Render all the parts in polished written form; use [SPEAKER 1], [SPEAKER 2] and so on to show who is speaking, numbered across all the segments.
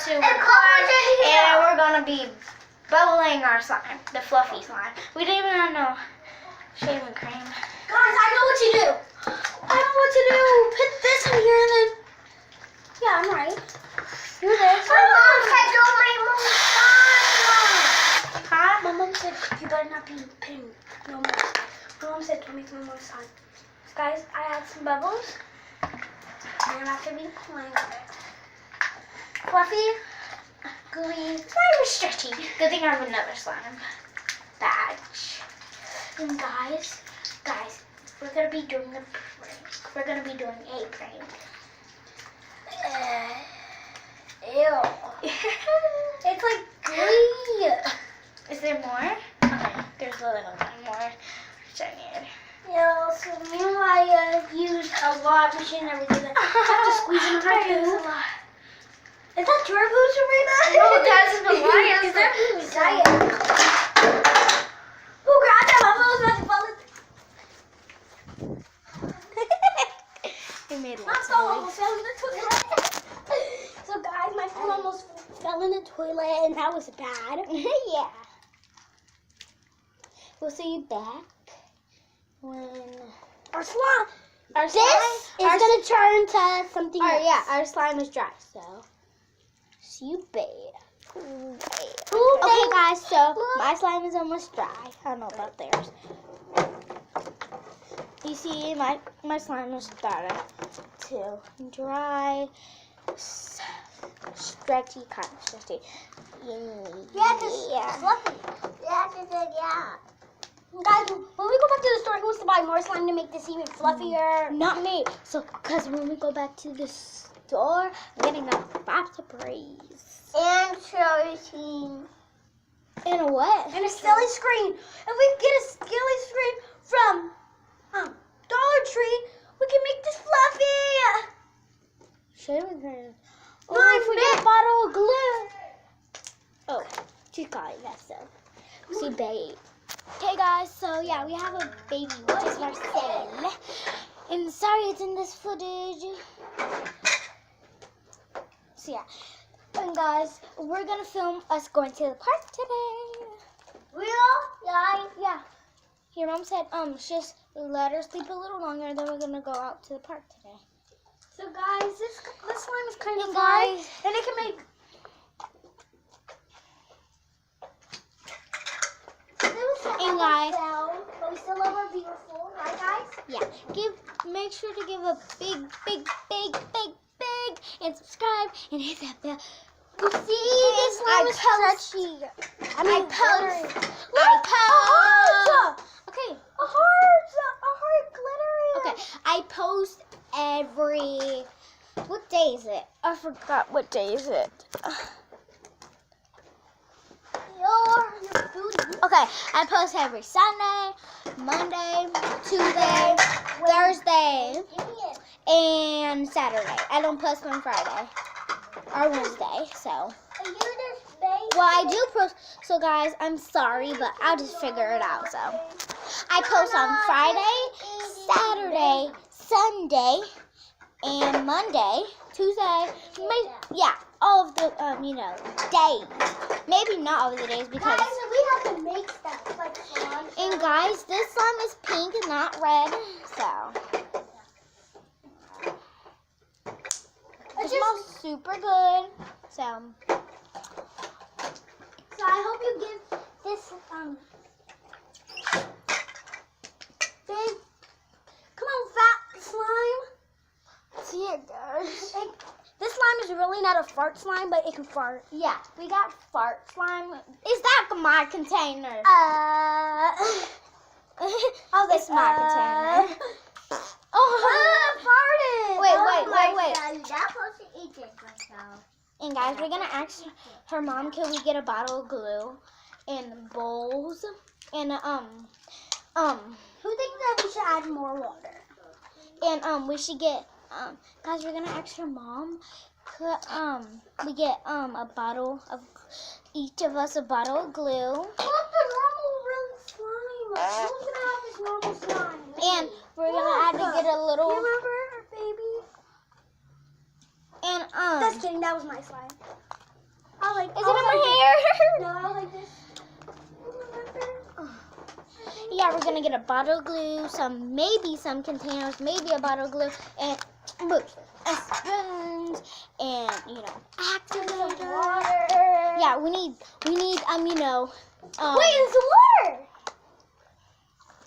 [SPEAKER 1] super quiet, and we're gonna be bubbling our slime, the fluffy slime. We don't even have no shaving cream.
[SPEAKER 2] Guys, I know what to do. Put this in here and then. Yeah, I'm right. Do this.
[SPEAKER 1] My mom said don't make more slime. Huh?
[SPEAKER 2] My mom said you better not be putting no more. My mom said don't make no more slime. So guys, I add some bubbles. And I'm not gonna be playing with it. Fluffy, gooey,
[SPEAKER 1] Slime is stretchy. Good thing I have another slime badge.
[SPEAKER 2] and guys,
[SPEAKER 1] We're gonna be doing a prank. We're gonna be doing a prank.
[SPEAKER 2] Ew. It's like gooey.
[SPEAKER 1] Is there more? Okay, there's a little bit more. Which I need.
[SPEAKER 2] Yeah, so meanwhile I used a lot of machine and everything. I have to squeeze in my poo. Is that your poo, Sabrina?
[SPEAKER 1] No, that's Mariah's.
[SPEAKER 2] Is that poo? Diet. Who grabbed that? My phone was about to fall in.
[SPEAKER 1] It made
[SPEAKER 2] My
[SPEAKER 1] lots
[SPEAKER 2] phone
[SPEAKER 1] of
[SPEAKER 2] almost fell in the toilet. So guys, my phone almost fell in the toilet and that was bad.
[SPEAKER 1] Yeah. We'll see you back when
[SPEAKER 2] Our slime.
[SPEAKER 1] our
[SPEAKER 2] This is gonna turn to something else.
[SPEAKER 1] Yeah, our slime is dry, so see you back.
[SPEAKER 2] Okay,
[SPEAKER 1] Guys, so my slime is almost dry. I don't know about theirs. You see, my slime is starting to dry, stretchy, kind of stretchy.
[SPEAKER 2] Yeah, because it's fluffy. Yeah. Guys, when we go back to the store, who wants to buy more slime to make this even fluffier?
[SPEAKER 1] Not me. So, because when we go back to the store, I'm getting a box surprise.
[SPEAKER 2] And cherry.
[SPEAKER 1] And a what?
[SPEAKER 2] And a silly screen. If we get a silly screen from Dollar Tree, we can make this fluffy.
[SPEAKER 1] Shaving cream.
[SPEAKER 2] No,
[SPEAKER 1] Oh,
[SPEAKER 2] I
[SPEAKER 1] I forget a bottle of glue. Oh, she's got it. That's so. See, babe. Okay, guys. So yeah, we have a baby, which is Marcel. And sorry, it's in this footage. So yeah, and guys, we're gonna film us going to the park today. Yeah. Your mom said just let her sleep a little longer, then we're gonna go out to the park today.
[SPEAKER 2] So guys, this slime is kind of
[SPEAKER 1] And
[SPEAKER 2] hard,
[SPEAKER 1] guys-
[SPEAKER 2] and it can make.
[SPEAKER 1] And guys-
[SPEAKER 2] but we still love our beautiful, right, guys?
[SPEAKER 1] Yeah, make sure to give a big, and subscribe and hit that bell. You see, this slime is stretchy.
[SPEAKER 2] I mean,
[SPEAKER 1] Okay,
[SPEAKER 2] a heart glittery.
[SPEAKER 1] okay. I post every. What day is it? I forgot what day is it.
[SPEAKER 2] Your booty.
[SPEAKER 1] Okay, I post every Sunday, Monday, Tuesday, Thursday,
[SPEAKER 2] Give me it.
[SPEAKER 1] and Saturday. I don't post on Friday or Wednesday, so.
[SPEAKER 2] And you just bake.
[SPEAKER 1] Well, I do post. So, guys, I'm sorry, but I'll just figure it out. So, I post on Friday, Saturday, Sunday, and Monday, Tuesday. All of the days. Maybe not all of the days because.
[SPEAKER 2] Guys, we have to make stuff like salon.
[SPEAKER 1] And guys, this slime is pink and not red, so. It smells super good, so.
[SPEAKER 2] So I hope you give this big. Come on, fat slime.
[SPEAKER 1] See it, guys.
[SPEAKER 2] This slime is really not a fart slime, but it can fart.
[SPEAKER 1] Yeah, we got fart slime. Is that my container?
[SPEAKER 2] Oh,
[SPEAKER 1] This is my container.
[SPEAKER 2] farted.
[SPEAKER 1] Wait.
[SPEAKER 2] You're not supposed to eat this myself.
[SPEAKER 1] And guys, we're gonna ask her mom, can we get a bottle of glue and bowls and
[SPEAKER 2] Who thinks that we should add more water?
[SPEAKER 1] and we should get guys, we're gonna ask her mom. Could we get a bottle of each of us a bottle of glue
[SPEAKER 2] Look, the normal real slime. Who's gonna have this normal slime?
[SPEAKER 1] and we're gonna have to get a little
[SPEAKER 2] Remember, baby?
[SPEAKER 1] and
[SPEAKER 2] Just kidding. That was my slime. I like.
[SPEAKER 1] Is it in my hair?
[SPEAKER 2] No, I like this.
[SPEAKER 1] Yeah, we're gonna get a bottle of glue, maybe some containers, maybe a bottle of glue, and books, and spoons, and activator.
[SPEAKER 2] Water.
[SPEAKER 1] Yeah, we need,
[SPEAKER 2] Wait,
[SPEAKER 1] some
[SPEAKER 2] water.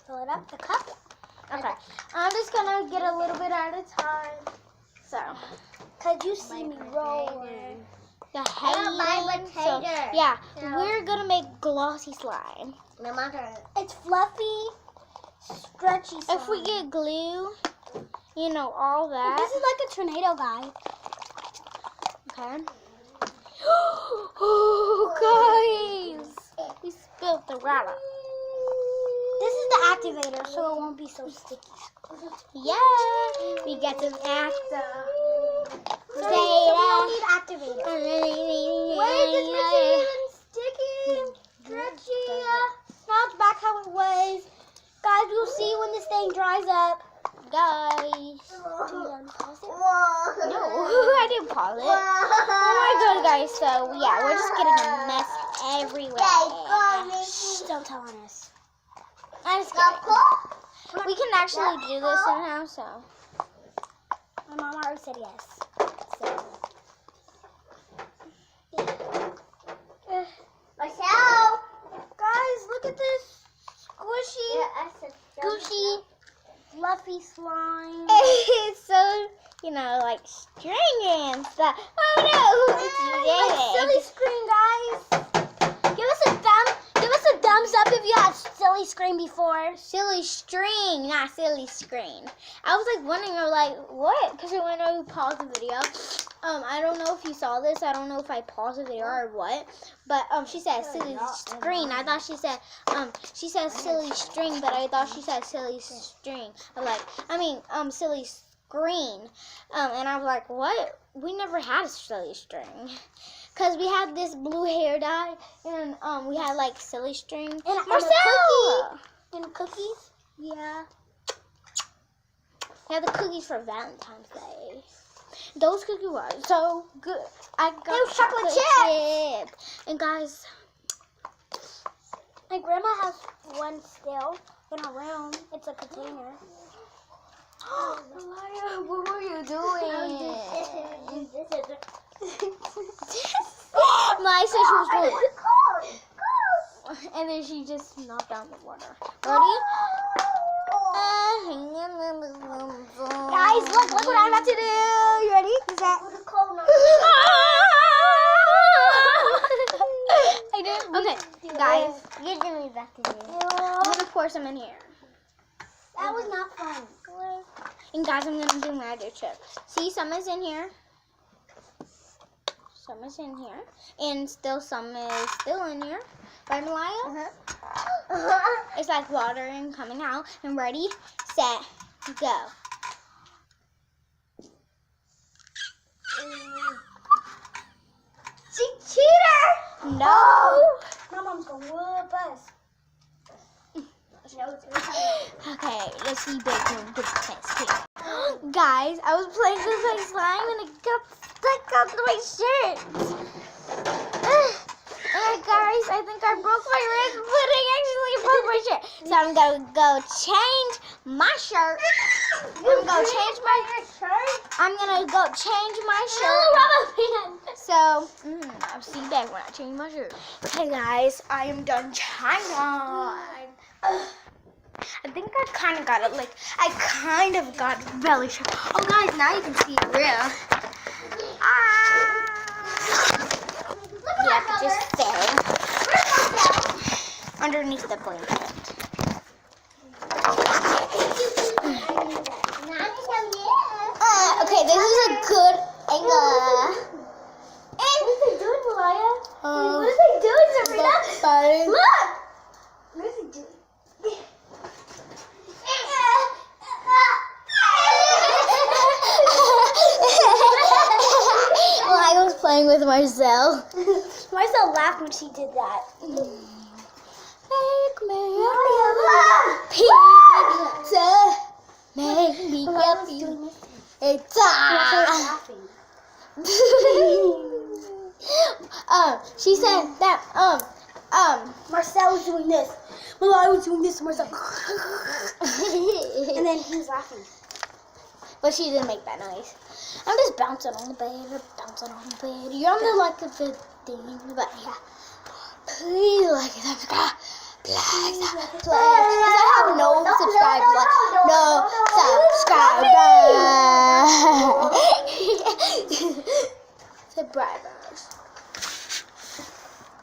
[SPEAKER 2] Fill it up the cup.
[SPEAKER 1] Okay, I'm just gonna get a little bit at a time. So,
[SPEAKER 2] Cause you see me rolling.
[SPEAKER 1] the
[SPEAKER 2] want my
[SPEAKER 1] hating. So,
[SPEAKER 2] potato.
[SPEAKER 1] yeah,
[SPEAKER 2] No.
[SPEAKER 1] we're gonna make glossy slime.
[SPEAKER 2] It's fluffy, stretchy.
[SPEAKER 1] If we get glue, all that.
[SPEAKER 2] This is like a tornado, guy.
[SPEAKER 1] Okay. Oh, guys, we spilled the rata.
[SPEAKER 2] This is the activator, so it won't be so sticky.
[SPEAKER 1] Yeah, we get some actor.
[SPEAKER 2] So we don't need activator. Wait, this makes it even sticky and stretchy. Now it's back how it was. Guys, we'll see when this thing dries up.
[SPEAKER 1] Guys.
[SPEAKER 2] Pause it?
[SPEAKER 1] No, I didn't pause it. Oh my god, guys. So, yeah, we're just getting a mess everywhere.
[SPEAKER 2] Shh, don't tell on us.
[SPEAKER 1] I'm just kidding. We can actually do this somehow, so.
[SPEAKER 2] My mom already said yes. Guys, look at this squishy, gushy, fluffy slime.
[SPEAKER 1] It's so, like stringy and stuff. Oh no,
[SPEAKER 2] Silly
[SPEAKER 1] it's
[SPEAKER 2] screen, guys. Give us a thumbs up if you had silly screen before.
[SPEAKER 1] silly string, not silly screen. I was like wondering, what? Because when I paused the video, I don't know if you saw this. I don't know if I paused the video or what. But she said silly screen. I thought she said silly string, but I thought she said silly string. Silly screen. And I was like, what? We never had a silly string. Because we had this blue hair dye, and we had like silly string.
[SPEAKER 2] And
[SPEAKER 1] Marcel!
[SPEAKER 2] And cookies. Yeah.
[SPEAKER 1] We had the cookies for Valentine's Day. Those cookies were so good. I got
[SPEAKER 2] They were chocolate
[SPEAKER 1] chip. And guys,
[SPEAKER 2] My grandma has one still in her room. It's a container.
[SPEAKER 1] Maya, what were you doing? My sister was going, and then she just knocked down the water. Ready?
[SPEAKER 2] Guys, look what I'm about to do. You ready? Is that?
[SPEAKER 1] I didn't. Okay, guys,
[SPEAKER 2] You give me back to you.
[SPEAKER 1] I'm gonna pour some in here.
[SPEAKER 2] That was not fun.
[SPEAKER 1] And guys, I'm gonna do magic chip. See, some is in here. Some is in here. And some is still in here. Right, Malaya? It's like water and coming out. And ready, set, go.
[SPEAKER 2] She cheater!
[SPEAKER 1] No!
[SPEAKER 2] My mom's gonna whoop us.
[SPEAKER 1] Okay, let's see Bacon get the chance here. Guys, I was playing with my slime and it got stuck onto my shirt. Guys, I think I broke my wrist, but I actually broke my shirt. So I'm gonna go change my shirt. I'm gonna go change my shirt. So, I'll see you back when I change my shirt. Okay, guys, I am done trying on. I think I kind of got it. I kind of got belly shirt. Oh, guys, now you can see it real. You have to just stay underneath the blanket. Okay, this is a good angle.
[SPEAKER 2] What is he doing, Malaya?
[SPEAKER 1] What
[SPEAKER 2] is he doing, Sabrina? Look! What is he doing?
[SPEAKER 1] Well, I was playing with Marcel.
[SPEAKER 2] Marcel laughed when she did that.
[SPEAKER 1] Make me pizza. Make me happy. It's
[SPEAKER 2] laughing.
[SPEAKER 1] She said that
[SPEAKER 2] Marcel was doing this. Well, I was doing this to Marcel. And then he was laughing.
[SPEAKER 1] but she didn't make that noise. I'm just bouncing on the bed, bouncing on the bed. You're on the like the thing, but yeah. Please like and subscribe. Please because I have no subscribers. Like no subscribers. Subscribers.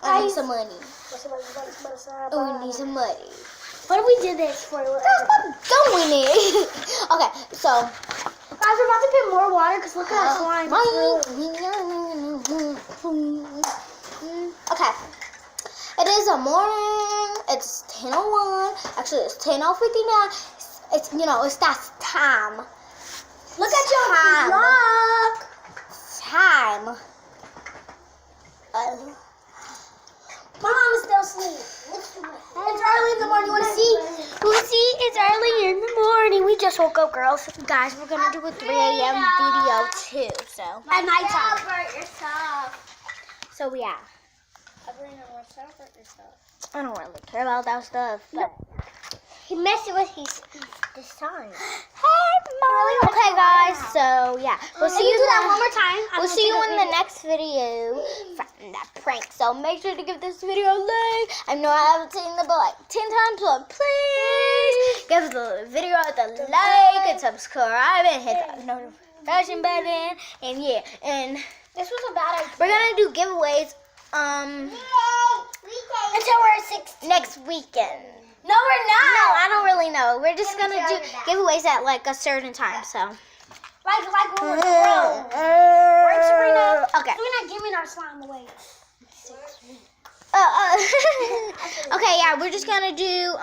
[SPEAKER 1] I need some money. Oh, we need some money.
[SPEAKER 2] What if we did this for you?
[SPEAKER 1] Stop doing it. Okay, so.
[SPEAKER 2] Guys, we're about to put more water because look at that slime.
[SPEAKER 1] Okay. It is a morning. It's 10:01. Actually, it's 10:59. It's it's that time.
[SPEAKER 2] Look at your
[SPEAKER 1] Time.
[SPEAKER 2] My mom is still asleep. It's early in the morning. You want to see? It's early in the morning. We just woke up, girls.
[SPEAKER 1] Guys, we're going to do a 3 a.m. video too, so.
[SPEAKER 2] At nighttime.
[SPEAKER 1] So, yeah. I don't really care about that stuff, but.
[SPEAKER 2] He messed with this time.
[SPEAKER 1] Hey, Mom. Okay, guys, so, yeah. We'll see you
[SPEAKER 2] do that one more time.
[SPEAKER 1] We'll see you in the next video from that prank. So make sure to give this video a like. I know I haven't seen the but like 10 times, but please give the video the like and subscribe and hit that notification button. And yeah, and
[SPEAKER 2] This was a bad idea.
[SPEAKER 1] we're gonna do giveaways
[SPEAKER 2] Until we're 16.
[SPEAKER 1] next weekend.
[SPEAKER 2] No, we're not.
[SPEAKER 1] No, I don't really know. We're just gonna do giveaways at like a certain time. So.
[SPEAKER 2] Like when we're grown. Right, Sabrina?
[SPEAKER 1] Okay.
[SPEAKER 2] We're not giving our slime away.
[SPEAKER 1] Okay, yeah, we're just gonna do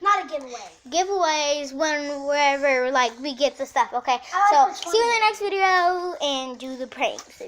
[SPEAKER 2] Not a giveaway.
[SPEAKER 1] giveaways wherever like we get the stuff. Okay,
[SPEAKER 2] I like
[SPEAKER 1] so
[SPEAKER 2] which
[SPEAKER 1] see you in
[SPEAKER 2] one.
[SPEAKER 1] the next video and do the prank. So